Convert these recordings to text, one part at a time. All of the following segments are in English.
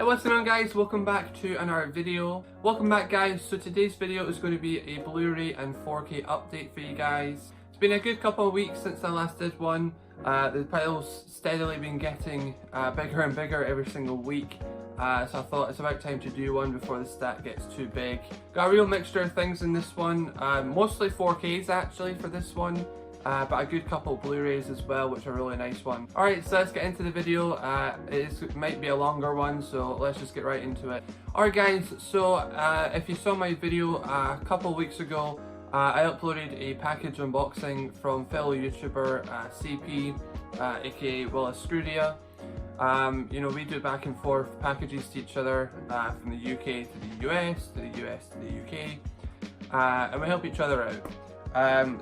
Hey, what's going on guys? Welcome back to another video. Welcome back guys. So today's video is going to be a Blu-ray and 4K update for you guys. It's been a good couple of weeks since I last did one. The title's steadily been getting bigger and bigger every single week. So I thought it's about time to do one before the stack gets too big. Got a real mixture of things in this one. Mostly 4Ks actually for this one. But a good couple Blu-rays as well, which are a really nice one. Alright, so let's get into the video. It might be a longer one, so let's just get right into it. Alright guys, so if you saw my video a couple of weeks ago, I uploaded a package unboxing from fellow YouTuber CP, aka Wiliscredia. You know, we do back and forth packages to each other from the UK to the US, to the US to the UK, and we help each other out.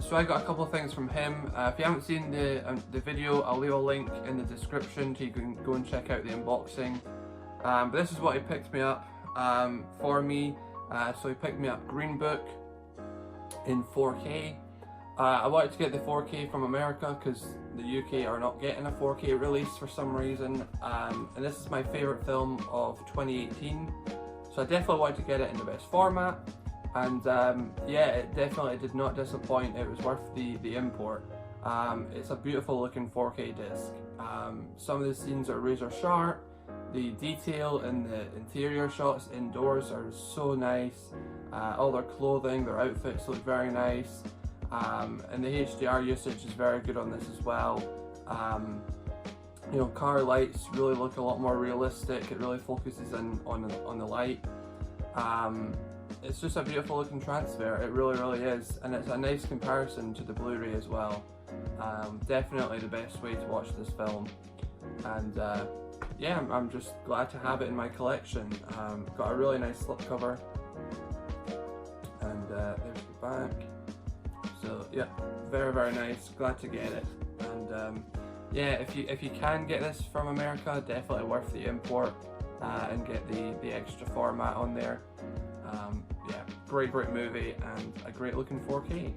So I got a couple of things from him. If you haven't seen the video, I'll leave a link in the description so you can go and check out the unboxing. But this is what he picked me up for me. So he picked me up Green Book in 4K. I wanted to get the 4K from America because the UK are not getting a 4K release for some reason. And this is my favourite film of 2018. So I definitely wanted to get it in the best format. And yeah, it definitely did not disappoint. It was worth the import. It's a beautiful looking 4K disc. Some of the scenes are razor sharp. The detail in the interior shots indoors are so nice. All their clothing, their outfits look very nice. And the HDR usage is very good on this as well. You know, car lights really look a lot more realistic. It really focuses in on the light. It's just a beautiful looking transfer, it really is, and it's a nice comparison to the Blu-ray as well. Definitely the best way to watch this film, and yeah, I'm just glad to have it in my collection. Got a really nice slipcover, and there's the back. So yeah, very nice, glad to get it. And yeah, if you can get this from America, definitely worth the import and get the extra format on there. Yeah, great movie and a great looking 4K.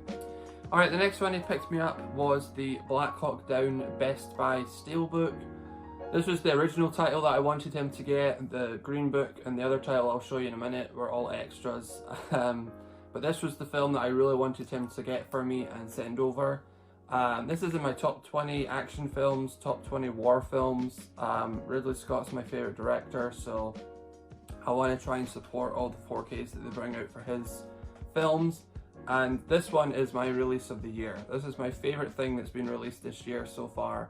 Alright, the next one he picked me up was the Black Hawk Down Best Buy Steelbook. This was the original title that I wanted him to get. The Green Book and the other title I'll show you in a minute were all extras. But this was the film that I really wanted him to get for me and send over. This is in my top 20 action films, top 20 war films. Ridley Scott's my favourite director, so I want to try and support all the 4Ks that they bring out for his films, and this one is my release of the year. This is my favourite thing that's been released this year so far,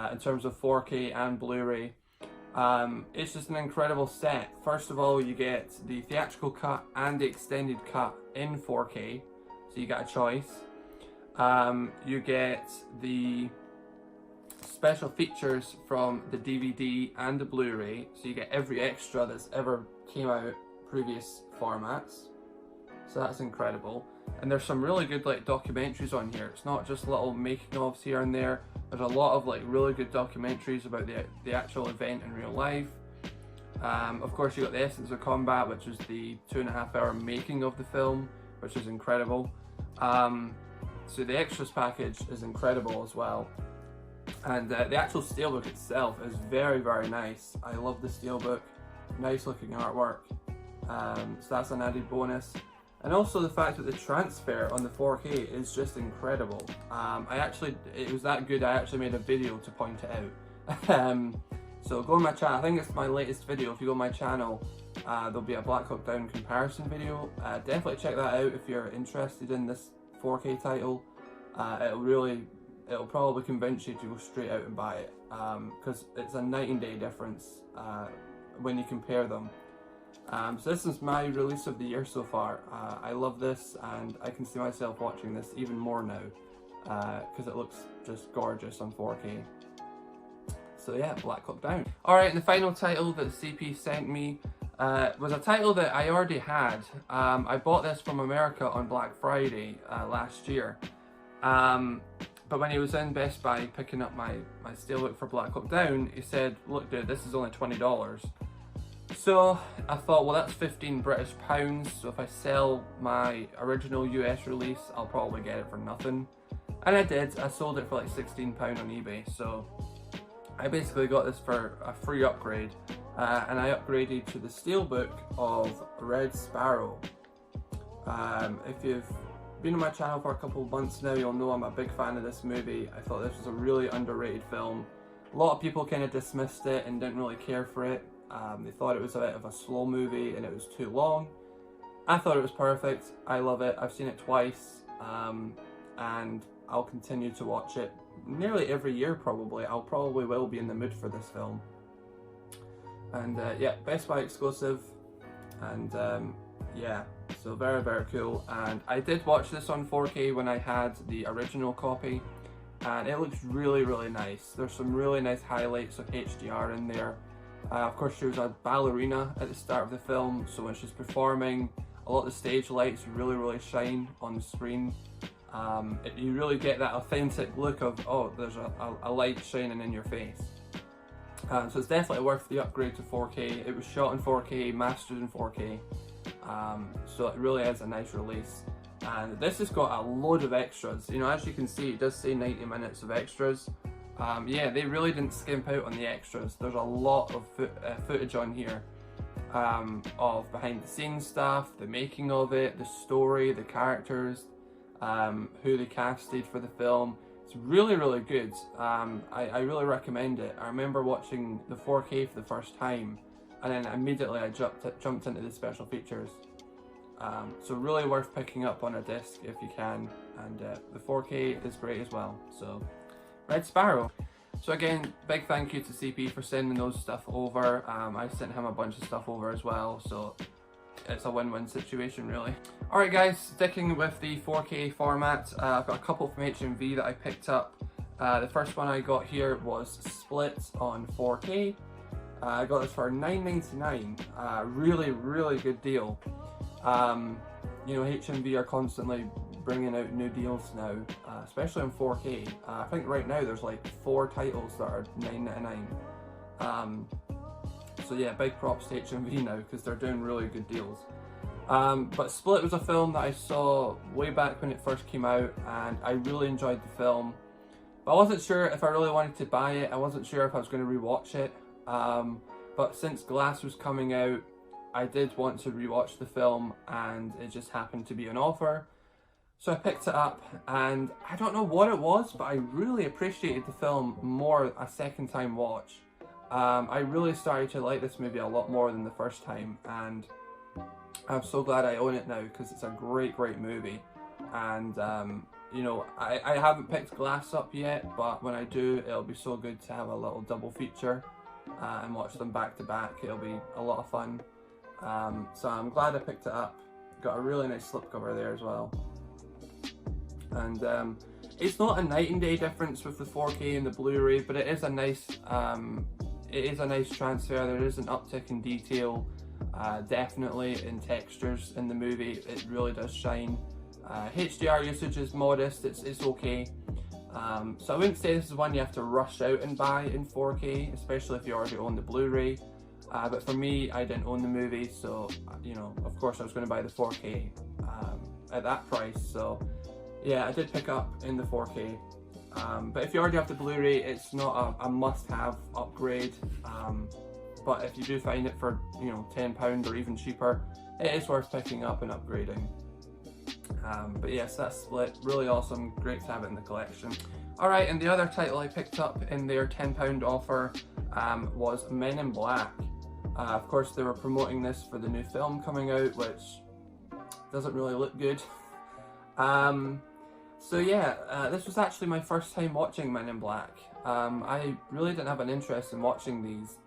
in terms of 4K and Blu-ray. It's just an incredible set. First of all, you get the theatrical cut and the extended cut in 4K, so you got a choice. You get the special features from the DVD and the Blu-ray, so you get every extra that's ever came out previous formats, so that's incredible. And there's some really good like documentaries on here. It's not just little making ofs here and there. There's a lot of like really good documentaries about the actual event in real life. Of course you got the Essence of Combat, which is the 2.5 hour making of the film, which is incredible. So the extras package is incredible as well. And the actual steelbook itself is very nice. I love the steelbook, nice looking artwork, so that's an added bonus. And also the fact that the transfer on the 4K is just incredible. It was that good I actually made a video to point it out. So go on my channel, I think it's my latest video. If you go on my channel, there'll be a Black Hawk Down comparison video. Definitely check that out if you're interested in this 4K title. It'll probably convince you to go straight out and buy it, because it's a night and day difference when you compare them. So this is my release of the year so far. I love this, and I can see myself watching this even more now, because it looks just gorgeous on 4K. So yeah, Black Hawk Down. Alright, and the final title that CP sent me was a title that I already had. I bought this from America on Black Friday last year. But when he was in Best Buy picking up my steelbook for Black Hawk Down, he said, look dude, this is only $20. So I thought, well that's 15 British pounds, so if I sell my original US release, I'll probably get it for nothing. And I did, I sold it for like £16 on eBay, so I basically got this for a free upgrade. and I upgraded to the steelbook of Red Sparrow. If you've been on my channel for a couple of months now, you'll know I'm a big fan of this movie. I thought this was a really underrated film. A lot of people kind of dismissed it and didn't really care for it. They thought it was a bit of a slow movie and it was too long. I thought it was perfect. I love it. I've seen it twice, and I'll continue to watch it nearly every year probably. I'll probably will be in the mood for this film. And yeah, Best Buy exclusive, and yeah, so very, very cool. And I did watch this on 4K when I had the original copy, and it looks really, really nice. There's some really nice highlights of HDR in there. Of course, she was a ballerina at the start of the film, so when she's performing, a lot of the stage lights really, really shine on the screen. You really get that authentic look of, oh, there's a light shining in your face. So it's definitely worth the upgrade to 4K. It was shot in 4K, mastered in 4K, so it really is a nice release. And this has got a load of extras. You know, as you can see, it does say 90 minutes of extras. Yeah, they really didn't skimp out on the extras. There's a lot of footage on here of behind the scenes stuff, the making of it, the story, the characters, who they casted for the film. It's really, really good. I really recommend it. I remember watching the 4K for the first time, and then immediately I jumped into the special features. So really worth picking up on a disc if you can, and the 4K is great as well. So Red Sparrow. So again, big thank you to CP for sending those stuff over. I sent him a bunch of stuff over as well, so it's a win-win situation really. Alright guys, sticking with the 4K format, I've got a couple from HMV that I picked up. The first one I got here was Split on 4K. I got this for $9.99, really, really good deal. You know, HMV are constantly bringing out new deals now, especially on 4K. I think right now there's like 4 titles that are $9.99. So yeah, big props to HMV now because they're doing really good deals. But Split was a film that I saw way back when it first came out, and I really enjoyed the film. But I wasn't sure if I really wanted to buy it. I wasn't sure if I was going to rewatch it. But since Glass was coming out, I did want to rewatch the film, and it just happened to be an offer. So I picked it up, and I don't know what it was, but I really appreciated the film more a second time watch. I really started to like this movie a lot more than the first time, and I'm so glad I own it now because it's a great, great movie. And you know, I haven't picked Glass up yet, but when I do, it'll be so good to have a little double feature and watch them back to back. It'll be a lot of fun. So I'm glad I picked it up. Got a really nice slipcover there as well. And it's not a night and day difference with the 4K and the Blu-ray, but it is a nice transfer. There is an uptick in detail, definitely in textures in the movie. It really does shine. HDR usage is modest. It's okay. So I wouldn't say this is one you have to rush out and buy in 4K, especially if you already own the Blu-ray. But for me, I didn't own the movie, so you know, of course I was going to buy the 4K at that price. So yeah, I did pick up in the 4K. But if you already have the Blu-ray, it's not a must-have upgrade. But if you do find it for, you know, £10 or even cheaper, it is worth picking up and upgrading. But yes, that's Split. Really awesome. Great to have it in the collection. Alright, and the other title I picked up in their £10 offer was Men in Black. Of course, they were promoting this for the new film coming out, which doesn't really look good. So yeah, this was actually my first time watching Men in Black. I really didn't have an interest in watching these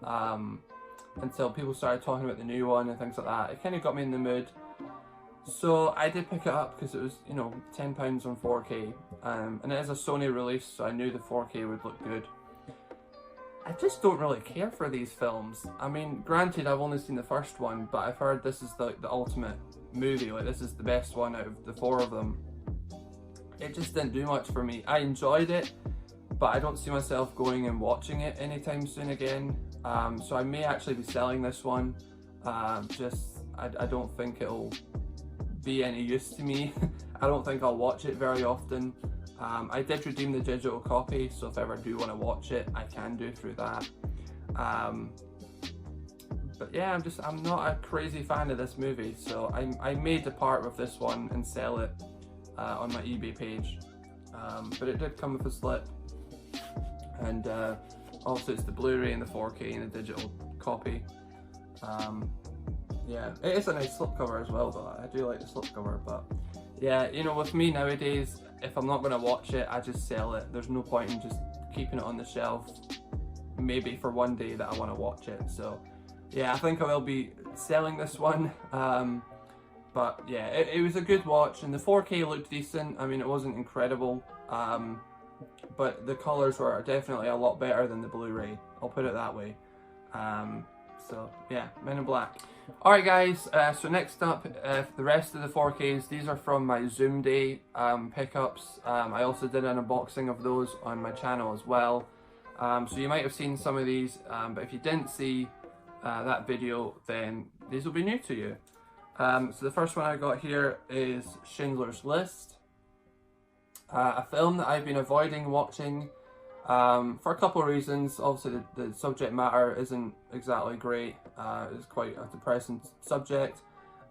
until people started talking about the new one and things like that. It kind of got me in the mood. So I did pick it up because it was, you know, £10 on 4K. And it is a Sony release, so I knew the 4K would look good. I just don't really care for these films. I mean, granted, I've only seen the first one, but I've heard this is the ultimate movie. Like, this is the best one out of the 4 of them. It just didn't do much for me. I enjoyed it, but I don't see myself going and watching it anytime soon again. So I may actually be selling this one. I don't think it'll be any use to me. I don't think I'll watch it very often. I did redeem the digital copy, so if I ever do want to watch it, I can do through that. But yeah, I'm not a crazy fan of this movie, so I may depart with this one and sell it on my eBay page. But it did come with a slip, and also it's the Blu-ray and the 4K and the digital copy. Yeah, it is a nice slipcover as well though. I do like the slipcover, but yeah, you know, with me nowadays, if I'm not going to watch it, I just sell it. There's no point in just keeping it on the shelf, maybe for one day that I want to watch it. So yeah, I think I will be selling this one. But yeah, it was a good watch, and the 4K looked decent. I mean, it wasn't incredible, but the colours were definitely a lot better than the Blu-ray. I'll put it that way. So yeah, Men in Black. Alright guys, so next up, the rest of the 4Ks, these are from my Zoom Day pickups. I also did an unboxing of those on my channel as well. So you might have seen some of these, but if you didn't see that video, then these will be new to you. So the first one I got here is Schindler's List. A film that I've been avoiding watching for a couple of reasons. Obviously the subject matter isn't exactly great, it's quite a depressing subject,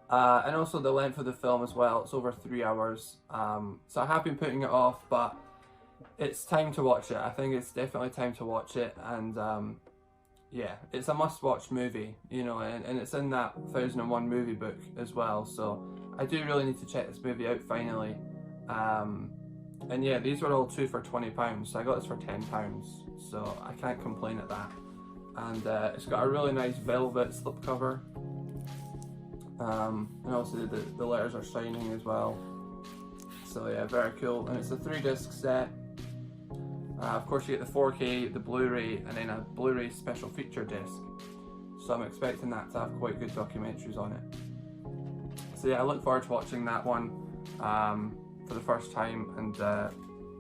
and also the length of the film as well. It's over 3 hours, so I have been putting it off, but it's time to watch it. I think it's definitely time to watch it, and yeah, it's a must-watch movie, you know, and it's in that 1001 movie book as well, so I do really need to check this movie out finally. And yeah, these were all 2 for £20, so I got this for £10, so I can't complain at that. And it's got a really nice velvet slipcover, and also the letters are shining as well, so yeah, very cool. And it's a 3-disc set. Of course you get the 4K, the Blu-ray, and then a Blu-ray special feature disc, so I'm expecting that to have quite good documentaries on it. So yeah, I look forward to watching that one for the first time, and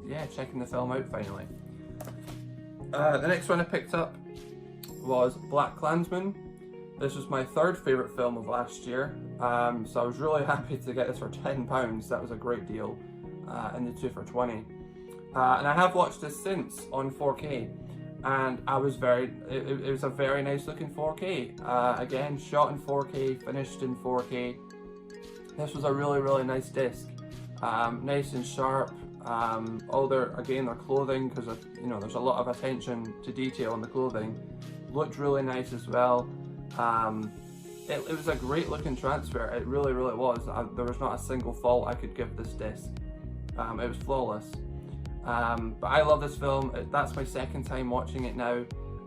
yeah, checking the film out finally. The next one I picked up was BlacKkKlansman. This was my 3rd favourite film of last year, so I was really happy to get this for £10. That was a great deal, in the 2 for 20. And I have watched this since on 4K, and I was it was a very nice looking 4K. Again, shot in 4K, finished in 4K. This was a really nice disc. Nice and sharp. All their clothing, because you know there's a lot of attention to detail on the clothing, looked really nice as well. It was a great looking transfer. It really was. There was not a single fault I could give this disc. It was flawless. But I love this film. That's my 2nd time watching it now,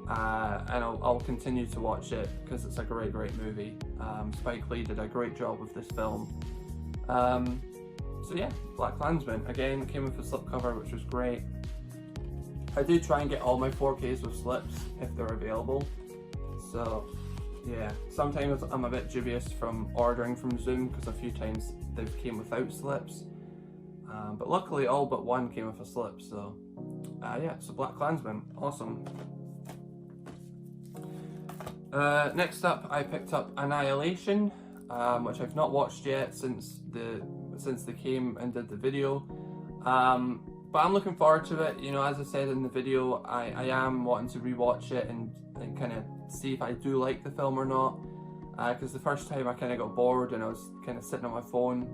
and I'll continue to watch it because it's a great movie. Spike Lee did a great job with this film. So yeah, BlacKkKlansman. Again, it came with a slipcover, which was great. I do try and get all my 4Ks with slips if they're available. So yeah, sometimes I'm a bit dubious from ordering from Zoom because a few times they've came without slips. But luckily all but one came with a slip, so yeah, so BlacKkKlansman, awesome. Next up, I picked up Annihilation, which I've not watched yet since they came and did the video, but I'm looking forward to it. You know, as I said in the video, I am wanting to rewatch it and kind of see if I do like the film or not, because the first time I kind of got bored and I was kind of sitting on my phone,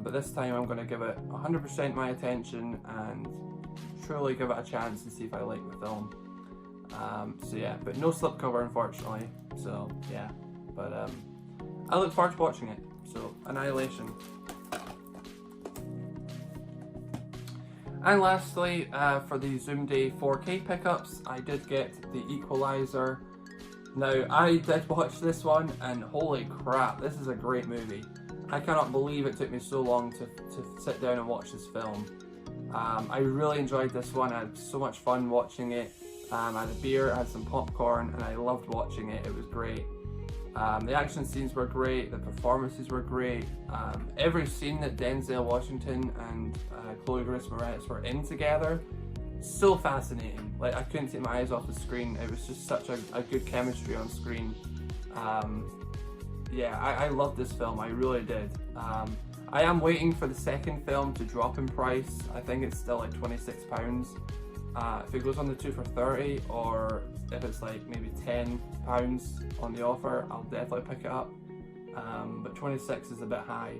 but this time I'm going to give it 100% my attention and truly give it a chance and see if I like the film. So yeah, but no slipcover unfortunately, so yeah, but I look forward to watching it. So Annihilation. And lastly, for the Zoom Day 4K pickups, I did get The Equalizer. Now, I did watch this one, and holy crap, this is a great movie. I cannot believe it took me so long to sit down and watch this film. I really enjoyed this one. I had so much fun watching it. I had a beer, I had some popcorn, and I loved watching it. It was great. The action scenes were great, the performances were great. Every scene that Denzel Washington and Chloe Grace Moretz were in together, so fascinating. Like, I couldn't take my eyes off the screen. It was just such a good chemistry on screen. Yeah, I loved this film, I really did. I am waiting for the second film to drop in price. I think it's still like £26. If it goes on the 2 for 30, or if it's like maybe £10 on the offer, I'll definitely pick it up. But 26 is a bit high,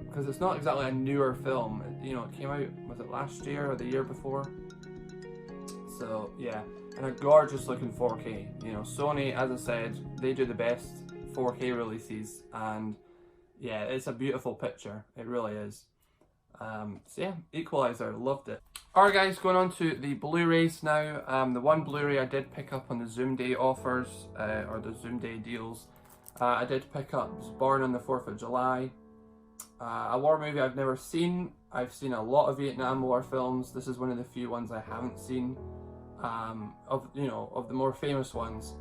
because it's not exactly a newer film. You know, it came out, was it last year or the year before? So yeah, and a gorgeous looking 4K. You know, Sony, as I said, they do the best 4K releases, and yeah, it's a beautiful picture. It really is. So yeah, Equalizer, loved it. Alright guys, going on to the Blu-rays now. The one Blu-ray I did pick up on the Zoom Day offers, or the Zoom Day deals. I did pick up Born on the 4th of July. A war movie I've never seen. I've seen a lot of Vietnam War films. This is one of the few ones I haven't seen, of the more famous ones.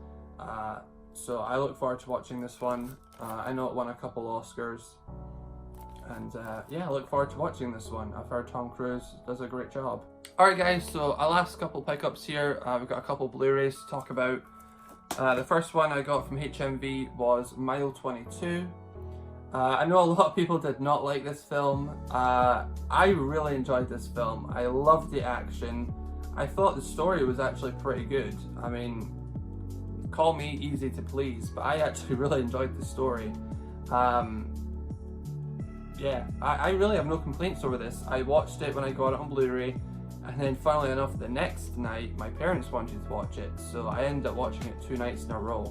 So I look forward to watching this one. I know it won a couple Oscars. And yeah, I look forward to watching this one. I've heard Tom Cruise does a great job. Alright guys, so our last couple pickups here. We've got a couple Blu-rays to talk about. The first one I got from HMV was Mile 22. I know a lot of people did not like this film. I really enjoyed this film. I loved the action. I thought the story was actually pretty good. I mean, call me easy to please, but I actually really enjoyed the story. Yeah, I really have no complaints over this. I watched it when I got it on Blu-ray, and then funnily enough, the next night my parents wanted to watch it, so I ended up watching it 2 nights in a row,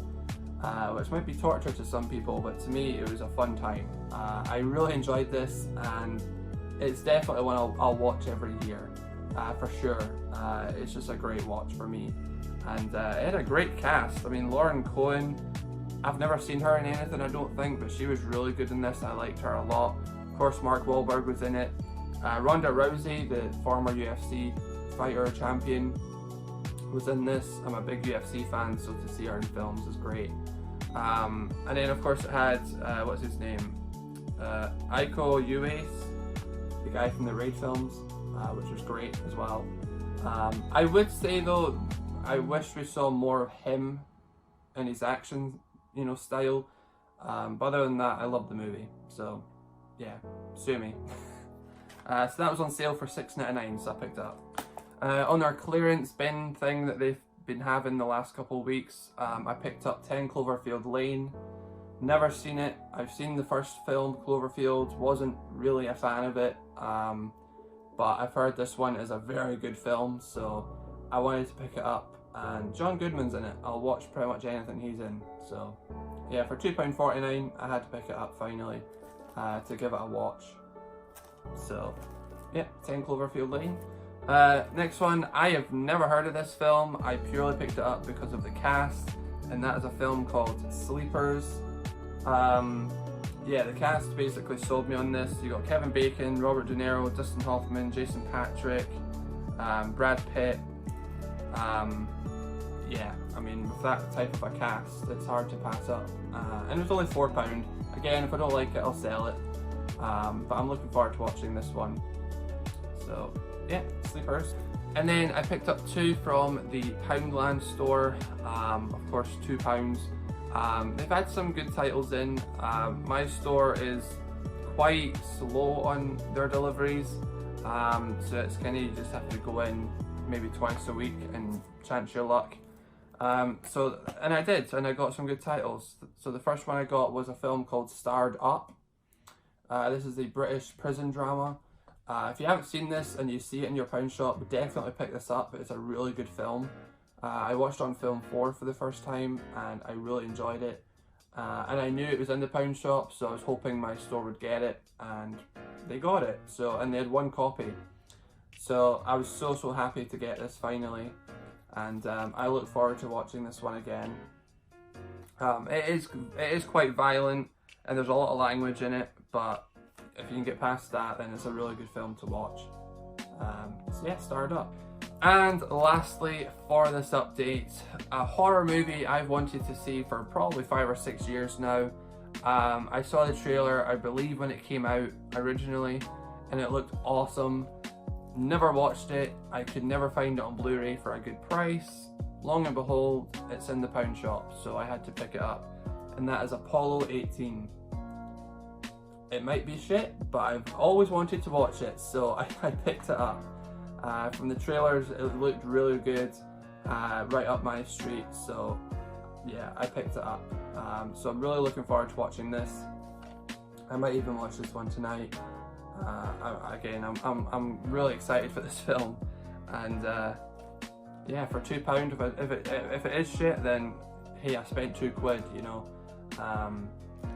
which might be torture to some people, but to me it was a fun time. I really enjoyed this, and it's definitely one I'll watch every year, for sure. It's just a great watch for me, and it had a great cast. I mean, Lauren Cohen, I've never seen her in anything, I don't think, but she was really good in this. I liked her a lot. Of course, Mark Wahlberg was in it. Ronda Rousey, the former UFC fighter champion, was in this. I'm a big UFC fan, so to see her in films is great. And then of course it had, what's his name? Iko Uwais, the guy from the Raid films, which was great as well. I would say though, I wish we saw more of him and his action, style. But other than that, I love the movie. So yeah, sue me. So that was on sale for $6.99, so I picked it up. On our clearance bin thing that they've been having the last couple of weeks, I picked up 10 Cloverfield Lane. Never seen it. I've seen the first film, Cloverfield, wasn't really a fan of it. But I've heard this one is a very good film, so I wanted to pick it up. And John Goodman's in it. I'll watch pretty much anything he's in. So yeah, for £2.49, I had to pick it up finally, to give it a watch. So yeah, 10 Cloverfield Lane. Next one, I have never heard of this film. I purely picked it up because of the cast, and that is a film called Sleepers. Yeah, the cast basically sold me on this. You got Kevin Bacon, Robert De Niro, Dustin Hoffman, Jason Patrick, Brad Pitt. Yeah, I mean, with that type of a cast, it's hard to pass up. And it was only £4. Again, if I don't like it, I'll sell it. But I'm looking forward to watching this one. So yeah, Sleepers. And then I picked up 2 from the Poundland store. Of course, £2. They've had some good titles in. My store is quite slow on their deliveries, so it's kind of, you just have to go in maybe twice a week and chance your luck. And I did, and I got some good titles. So the first one I got was a film called Starred Up. This is a British prison drama. If you haven't seen this and you see it in your pound shop, definitely pick this up. It's a really good film. I watched it on Film 4 for the first time, and I really enjoyed it. And I knew it was in the pound shop, so I was hoping my store would get it, and they got it. So, and they had 1 copy. So I was so happy to get this finally, and I look forward to watching this one again. It is quite violent, and there's a lot of language in it, but if you can get past that, then it's a really good film to watch. So yeah, Starred Up. And lastly, for this update, a horror movie I've wanted to see for probably 5 or 6 years now. I saw the trailer, I believe, when it came out originally, and it looked awesome. Never watched it. I could never find it on Blu-ray for a good price. Long and behold, it's in the pound shop, so I had to pick it up. And that is Apollo 18. It might be shit, but I've always wanted to watch it, so I picked it up. From the trailers, it looked really good, right up my street, so yeah, I picked it up. So I'm really looking forward to watching this. I might even watch this one tonight. Again, I'm really excited for this film, and yeah, for £2, if it is shit, then hey, I spent £2, you know.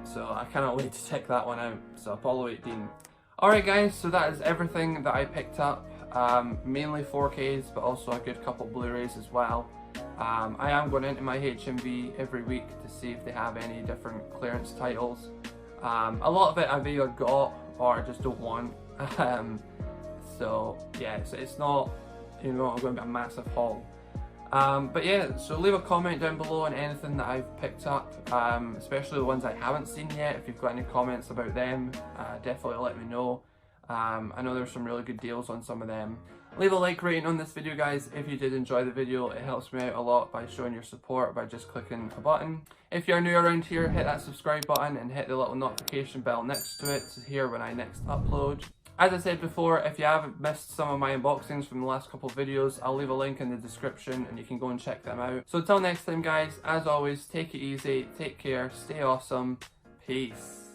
So I cannot wait to check that one out. So Apollo 18. Alright guys, so that is everything that I picked up. Mainly 4Ks, but also a good couple Blu-rays as well. I am going into my HMV every week to see if they have any different clearance titles. A lot of it I've either got or I just don't want. So yeah, so it's not, you know, going to be a massive haul. But yeah, so leave a comment down below on anything that I've picked up, especially the ones I haven't seen yet. If you've got any comments about them, definitely let me know. I know there's some really good deals on some of them. Leave a like rating on this video guys if you did enjoy the video. It helps me out a lot by showing your support by just clicking a button. If you're new around here, hit that subscribe button and hit the little notification bell next to it to hear when I next upload. As I said before, if you haven't missed some of my unboxings from the last couple of videos, I'll leave a link in the description and you can go and check them out. So until next time guys, as always, take it easy, take care, stay awesome, peace.